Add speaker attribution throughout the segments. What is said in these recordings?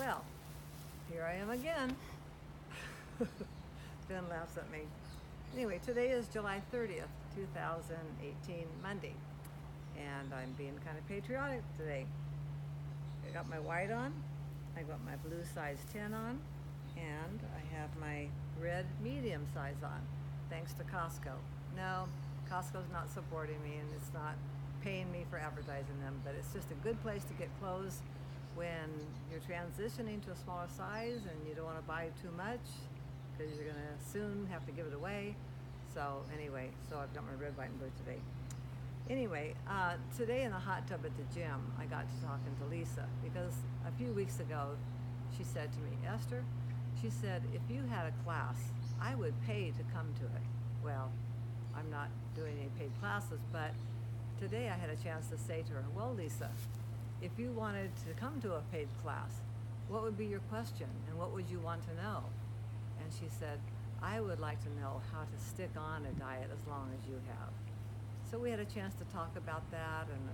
Speaker 1: Well, here I am again. Ben laughs at me. Anyway, today is July 30th, 2018, Monday. And I'm being kind of patriotic today. I got my white on, I got my blue size 10 on, and I have my red medium size on, thanks to Costco. No, Costco's not supporting me and it's not paying me for advertising them, but it's just a good place to get clothes when you're transitioning to a smaller size and you don't want to buy too much because you're going to soon have to give it away. So anyway, I've got my red, white, and blue today. Anyway, today in the hot tub at the gym, I got to talking to Lisa because a few weeks ago she said to me, Esther, she said, if you had a class, I would pay to come to it. Well, I'm not doing any paid classes, but today I had a chance to say to her, well, Lisa, if you wanted to come to a paid class, what would be your question and what would you want to know? And she said, I would like to know how to stick on a diet as long as you have. So we had a chance to talk about that, and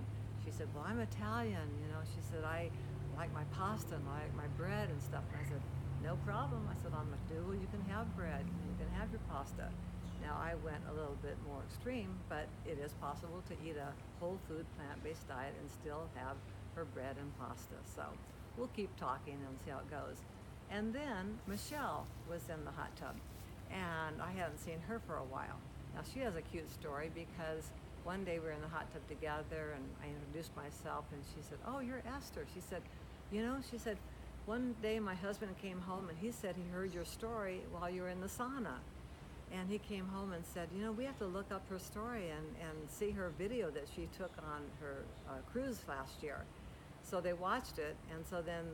Speaker 1: she said, well, I'm Italian, she said, I like my pasta and I like my bread and stuff. And I said, no problem. I said, on McDougal, you can have bread, you can have your pasta. Now, I went a little bit more extreme, but it is possible to eat a whole food, plant-based diet and still have her bread and pasta. So we'll keep talking and see how it goes. And then Michelle was in the hot tub, and I hadn't seen her for a while. Now, she has a cute story because one day we were in the hot tub together and I introduced myself and she said, oh, you're Esther. She said, she said, one day my husband came home and he said he heard your story while you were in the sauna. And he came home and said, we have to look up her story and see her video that she took on her cruise last year. So they watched it, and so then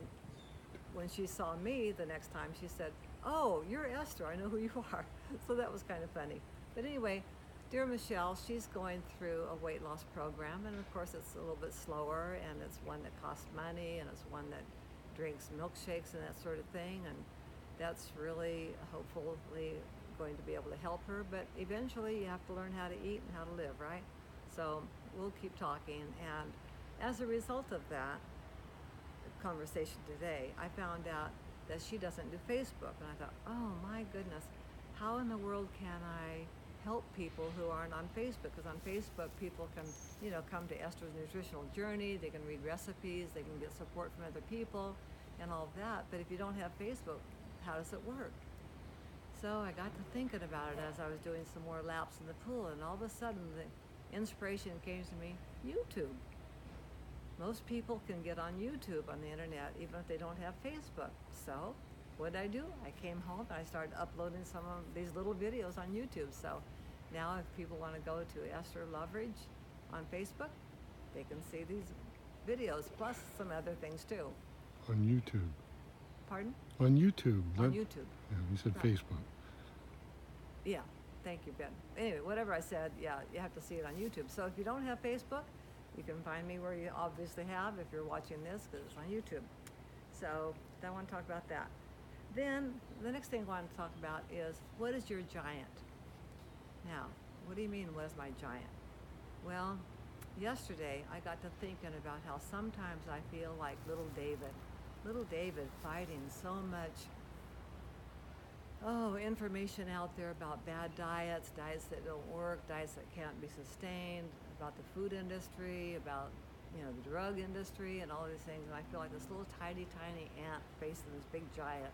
Speaker 1: when she saw me the next time, she said, oh, you're Esther, I know who you are. So that was kind of funny. But anyway, dear Michelle, she's going through a weight loss program, and of course it's a little bit slower, and it's one that costs money, and it's one that drinks milkshakes and that sort of thing, and that's really hopefully going to be able to help her, but eventually you have to learn how to eat and how to live, right? So we'll keep talking, and as a result of that conversation today, I found out that she doesn't do Facebook, and I thought, oh my goodness, how in the world can I help people who aren't on Facebook? Because on Facebook, people can, come to Esther's Nutritional Journey, they can read recipes, they can get support from other people and all of that, but if you don't have Facebook, how does it work? So I got to thinking about it as I was doing some more laps in the pool, and all of a sudden the inspiration came to me, YouTube. Most people can get on YouTube on the internet even if they don't have Facebook. So what did I do? I came home and I started uploading some of these little videos on YouTube. So now if people want to go to Esther Loveridge on Facebook, they can see these videos, plus some other things too.
Speaker 2: On YouTube.
Speaker 1: Pardon?
Speaker 2: On YouTube.
Speaker 1: On YouTube.
Speaker 2: Yeah, you said
Speaker 1: Right.
Speaker 2: Facebook.
Speaker 1: Yeah, thank you, Ben. Anyway, whatever I said, yeah, you have to see it on YouTube. So if you don't have Facebook, you can find me where you obviously have if you're watching this, because it's on YouTube. So I want to talk about that. Then the next thing I want to talk about is, what is your giant? Now, what do you mean, what is my giant? Well, yesterday I got to thinking about how sometimes I feel like little David fighting so much information out there about bad diets that don't work, diets that can't be sustained, about the food industry, about the drug industry and all these things. And I feel like this little tiny ant facing this big giant.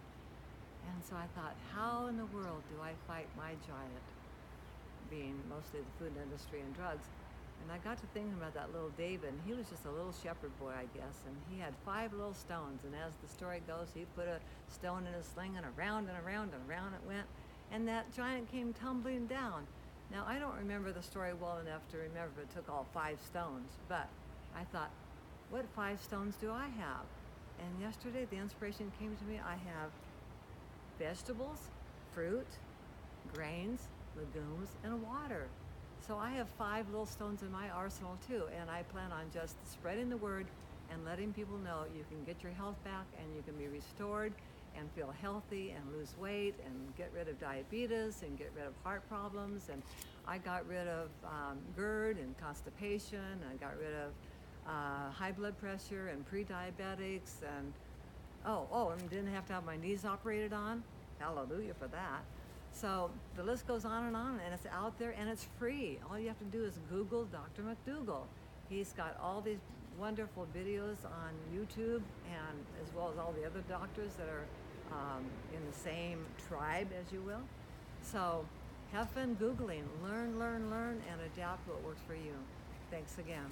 Speaker 1: And so I thought, how in the world do I fight my giant, being mostly the food industry and drugs? And I got to thinking about that little David, and he was just a little shepherd boy, I guess, and he had 5 little stones, and as the story goes, he put a stone in his sling, and around and around and around it went, and that giant came tumbling down. Now, I don't remember the story well enough to remember if it took all 5 stones, but I thought, what 5 stones do I have? And yesterday, the inspiration came to me. I have vegetables, fruit, grains, legumes, and water. So I have 5 little stones in my arsenal too, and I plan on just spreading the word and letting people know you can get your health back and you can be restored and feel healthy and lose weight and get rid of diabetes and get rid of heart problems. And I got rid of GERD and constipation. I got rid of high blood pressure and pre-diabetics and And didn't have to have my knees operated on. Hallelujah for that. So the list goes on, and it's out there, and it's free. All you have to do is Google Dr. McDougall. He's got all these wonderful videos on YouTube, and as well as all the other doctors that are in the same tribe, as you will. So have fun Googling. Learn, and adapt what works for you. Thanks again.